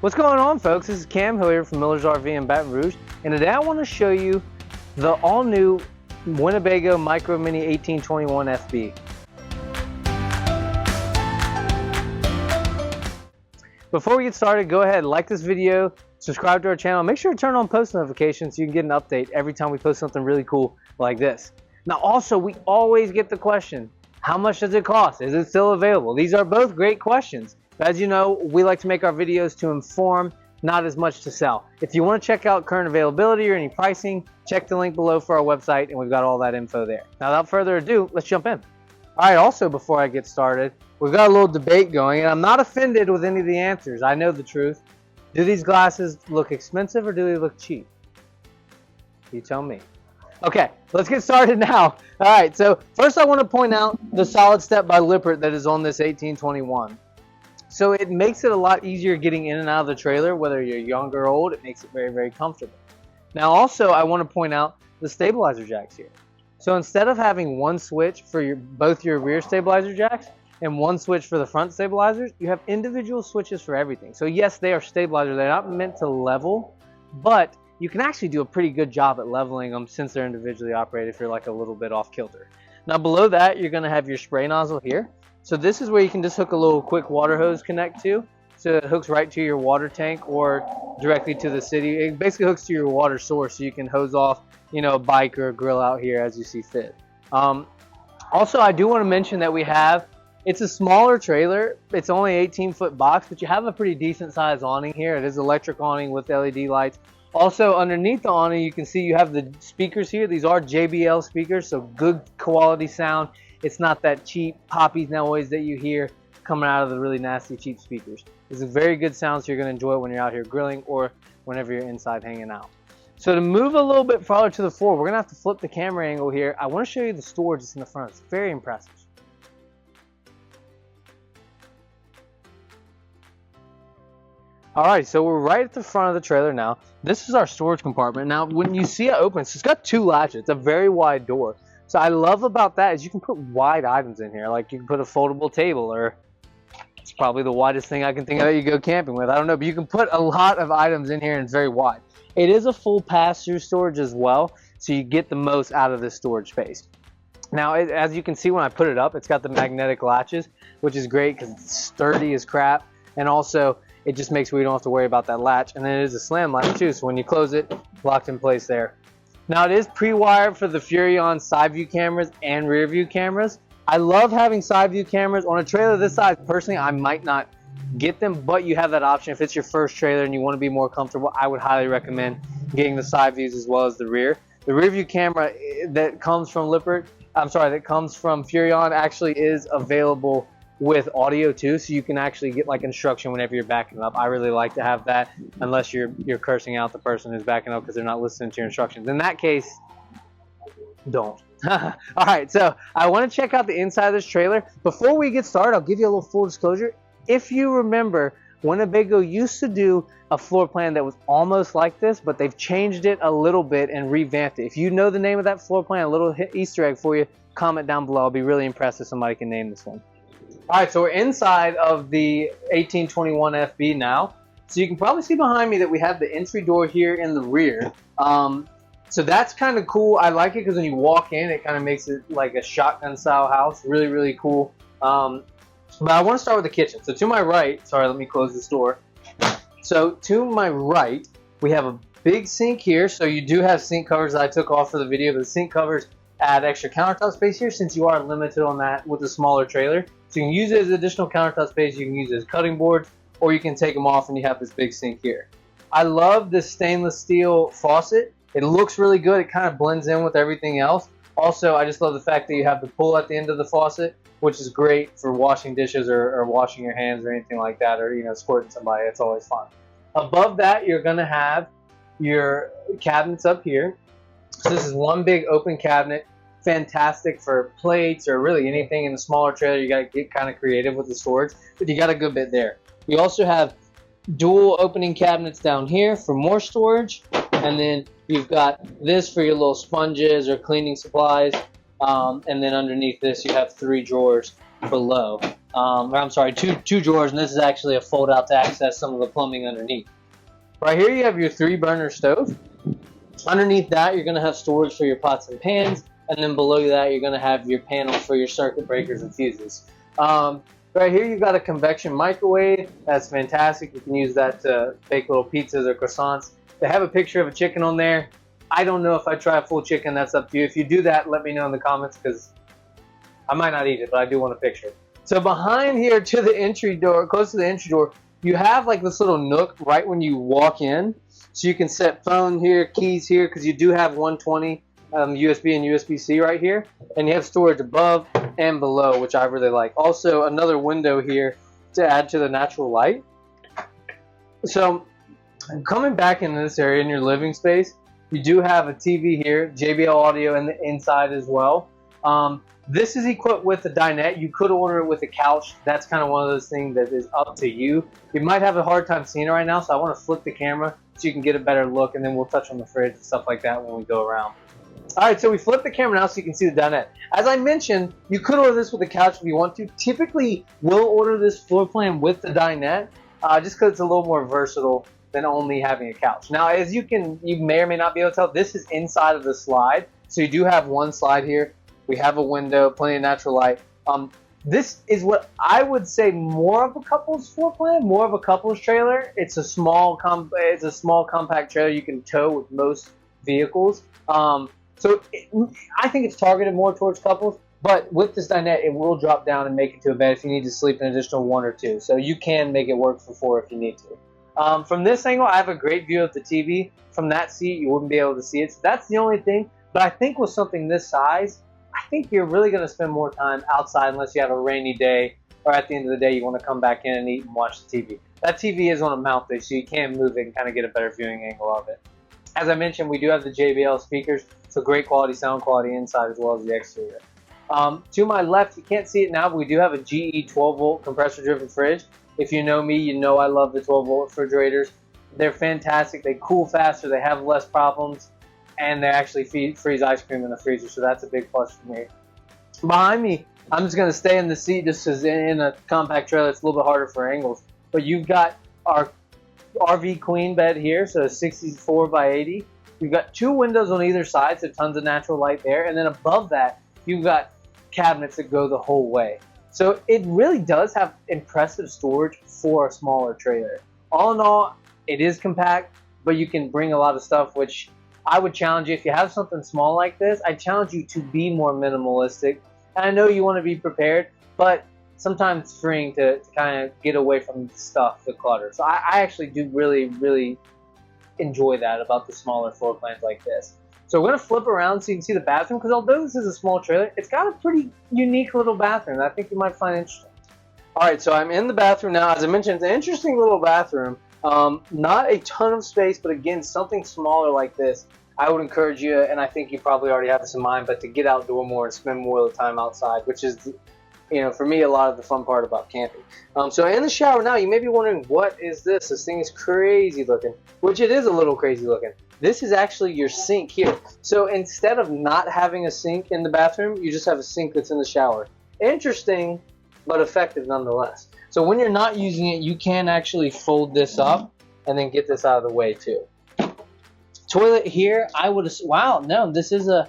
What's going on, folks? This is Cam here from Miller's RV in Baton Rouge, and today I want to show you the all-new Winnebago Micro Minnie 1821FB. Before we get started, go ahead, like this video, subscribe to our channel, make sure to turn on post notifications so you can get an update every time we post something really cool like this. Now also, we always get the question, how much does it cost? Is it still available? These are both great questions. As you know, we like to make our videos to inform, not as much to sell. If you want to check out current availability or any pricing, check the link below for our website and we've got all that info there. Now without further ado, let's jump in. Alright, also before I get started, we've got a little debate going and I'm not offended with any of the answers. I know the truth. Do these glasses look expensive or do they look cheap? You tell me. Okay, let's get started now. Alright, so first I want to point out the solid step by Lippert that is on this 1821. So it makes it a lot easier getting in and out of the trailer, whether you're young or old. It makes it very, very comfortable. Now also, I want to point out the stabilizer jacks here. So instead of having one switch for both your rear stabilizer jacks and one switch for the front stabilizers, you have individual switches for everything. So yes, they are stabilizers. They're not meant to level, but you can actually do a pretty good job at leveling them since they're individually operated if you're like a little bit off kilter. Now below that, you're going to have your spray nozzle here. So this is where you can just hook a little quick water hose connect to. So it hooks right to your water tank or directly to the city. It basically hooks to your water source so you can hose off, you know, a bike or a grill out here as you see fit. Also, I do want to mention that it's a smaller trailer. It's only 18-foot box, but you have a pretty decent size awning here. It is electric awning with LED lights. Also, underneath the awning, you can see you have the speakers here. These are JBL speakers, so good quality sound. It's not that cheap poppy noise that you hear coming out of the really nasty cheap speakers. It's a very good sound, so you're going to enjoy it when you're out here grilling or whenever you're inside hanging out. So to move a little bit farther to the floor, we're going to have to flip the camera angle here. I want to show you the storage that's in the front. It's very impressive. Alright, so we're right at the front of the trailer now. This is our storage compartment. Now, when you see it open, it's got two latches. It's a very wide door. So I love about that is you can put wide items in here. Like you can put a foldable table, or it's probably the widest thing I can think of that you go camping with. I don't know, but you can put a lot of items in here and it's very wide. It is a full pass-through storage as well, so you get the most out of this storage space. Now, as you can see when I put it up, it's got the magnetic latches, which is great because it's sturdy as crap. And also, it just makes sure we don't have to worry about that latch. And then it is a slam latch too, so when you close it, locked in place there. Now it is pre-wired for the Furrion side view cameras and rear view cameras. I love having side view cameras. On a trailer this size, personally, I might not get them, but you have that option. If it's your first trailer and you want to be more comfortable, I would highly recommend getting the side views as well as the rear. The rear view camera that comes from that comes from Furrion actually is available with audio too, so you can actually get like instruction whenever you're backing up. I really like to have that, unless you're cursing out the person who's backing up because they're not listening to your instructions. In that case, don't. Alright, so I want to check out the inside of this trailer. Before we get started, I'll give you a little full disclosure. If you remember, Winnebago used to do a floor plan that was almost like this, but they've changed it a little bit and revamped it. If you know the name of that floor plan, a little Easter egg for you, comment down below. I'll be really impressed if somebody can name this one. Alright, so we're inside of the 1821FB now. So you can probably see behind me that we have the entry door here in the rear. So that's kind of cool. I like it because when you walk in, it kind of makes it like a shotgun style house. Really, really cool. But I want to start with the kitchen. So to my right, sorry, let me close this door. So to my right, we have a big sink here. So you do have sink covers that I took off for the video. But the sink covers add extra countertop space here since you are limited on that with a smaller trailer. So you can use it as additional countertop space, you can use it as cutting boards, or you can take them off and you have this big sink here. I love this stainless steel faucet. It looks really good. It kind of blends in with everything else. Also, I just love the fact that you have the pull at the end of the faucet, which is great for washing dishes or washing your hands or anything like that, or squirting somebody. It's always fun. Above that, you're going to have your cabinets up here. So this is one big open cabinet. Fantastic for plates or really anything in the smaller trailer. You got to get kind of creative with the storage, but you got a good bit there. You also have dual opening cabinets down here for more storage, and then you've got this for your little sponges or cleaning supplies, and then underneath this you have 3 drawers below. or I'm sorry, two drawers, and this is actually a fold out to access some of the plumbing underneath. Right here you have your 3-burner stove. Underneath that you're going to have storage for your pots and pans, and then below that you're going to have your panels for your circuit breakers and fuses. Right here you've got a convection microwave. That's fantastic. You can use that to bake little pizzas or croissants. They have a picture of a chicken on there. I don't know if I try a full chicken. That's up to you. If you do that, let me know in the comments, because I might not eat it, but I do want a picture. So behind here to the entry door, close to the entry door, you have like this little nook right when you walk in. So you can set phone here, keys here, because you do have 120 USB and USB-C right here. And you have storage above and below, which I really like. Also, another window here to add to the natural light. So coming back into this area in your living space, you do have a TV here, JBL audio in the inside as well. This is equipped with a dinette. You could order it with a couch. That's kind of one of those things that is up to you. You might have a hard time seeing it right now, so I want to flip the camera so you can get a better look, and then we'll touch on the fridge and stuff like that when we go around. All right, so we flip the camera now so you can see the dinette. As I mentioned, you could order this with a couch if you want to. Typically, we'll order this floor plan with the dinette just because it's a little more versatile than only having a couch. Now, as you may or may not be able to tell, this is inside of the slide. So you do have one slide here. We have a window, plenty of natural light. This is what I would say more of a couple's floor plan, more of a couple's trailer. It's a small compact trailer you can tow with most vehicles. I think it's targeted more towards couples, but with this dinette, it will drop down and make it to a bed if you need to sleep an additional 1 or 2. So you can make it work for 4 if you need to. From this angle, I have a great view of the TV. From that seat, you wouldn't be able to see it. So that's the only thing. But I think with something this size, I think you're really going to spend more time outside unless you have a rainy day, or at the end of the day you want to come back in and eat and watch the TV. That TV is on a mount though, so you can move it and kind of get a better viewing angle of it. As I mentioned, we do have the JBL speakers, so great quality sound quality inside as well as the exterior. To my left, you can't see it now, but we do have a GE 12-volt compressor-driven fridge. If you know me, you know I love the 12-volt refrigerators. They're fantastic. They cool faster. They have less problems. And they actually freeze ice cream in the freezer, so that's a big plus for me. Behind me, I'm just going to stay in the seat just because in a compact trailer it's a little bit harder for angles. But you've got our RV queen bed here, so 64 by 80. You've got 2 windows on either side, so tons of natural light there. And then above that, you've got cabinets that go the whole way. So it really does have impressive storage for a smaller trailer. All in all, it is compact, but you can bring a lot of stuff, which I would challenge you, if you have something small like this, I challenge you to be more minimalistic. And I know you want to be prepared, but sometimes it's freeing to kind of get away from the stuff, the clutter. So I actually do really, really enjoy that about the smaller floor plans like this. So we're going to flip around so you can see the bathroom, because although this is a small trailer, it's got a pretty unique little bathroom that I think you might find interesting. All right, so I'm in the bathroom now. As I mentioned, it's an interesting little bathroom. Not a ton of space, but again, something smaller like this, I would encourage you, and I think you probably already have this in mind, but to get outdoor more and spend more of the time outside, which is, for me, a lot of the fun part about camping. So in the shower now, you may be wondering, what is this? This thing is crazy looking, which it is a little crazy looking. This is actually your sink here. So instead of not having a sink in the bathroom, you just have a sink that's in the shower. Interesting, but effective nonetheless. So when you're not using it, you can actually fold this up and then get this out of the way too. Toilet here, wow, no, this is a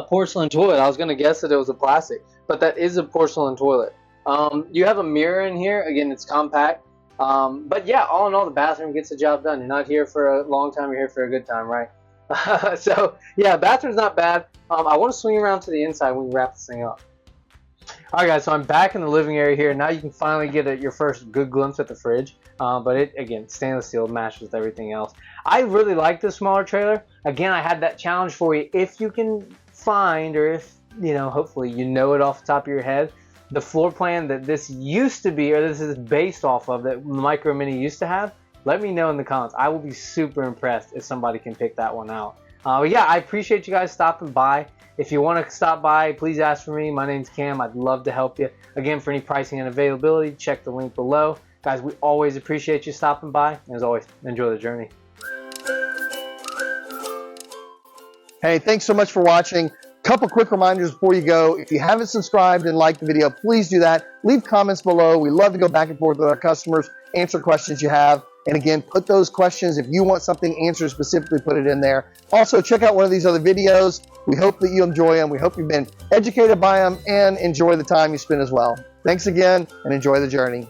porcelain toilet. I was going to guess that it was a plastic, but that is a porcelain toilet. You have a mirror in here. Again, it's compact. But yeah, all in all, the bathroom gets the job done. You're not here for a long time, you're here for a good time, right? So yeah, bathroom's not bad. I want to swing around to the inside when we wrap this thing up. Alright guys, so I'm back in the living area here. Now you can finally get your first good glimpse at the fridge. But it, again, stainless steel matched with everything else. I really like this smaller trailer. Again, I had that challenge for you. If you can find, or if, hopefully you know it off the top of your head, the floor plan that this used to be, or this is based off of, that Micro Minnie used to have, let me know in the comments. I will be super impressed if somebody can pick that one out. But yeah, I appreciate you guys stopping by. If you want to stop by, please ask for me. My name's Cam. I'd love to help you. Again, for any pricing and availability, check the link below. Guys, we always appreciate you stopping by. And as always, enjoy the journey. Hey, thanks so much for watching. Couple quick reminders before you go. If you haven't subscribed and liked the video, please do that. Leave comments below. We love to go back and forth with our customers, answer questions you have. And again, put those questions. If you want something answered specifically, put it in there. Also, check out one of these other videos. We hope that you enjoy them. We hope you've been educated by them and enjoy the time you spend as well. Thanks again and enjoy the journey.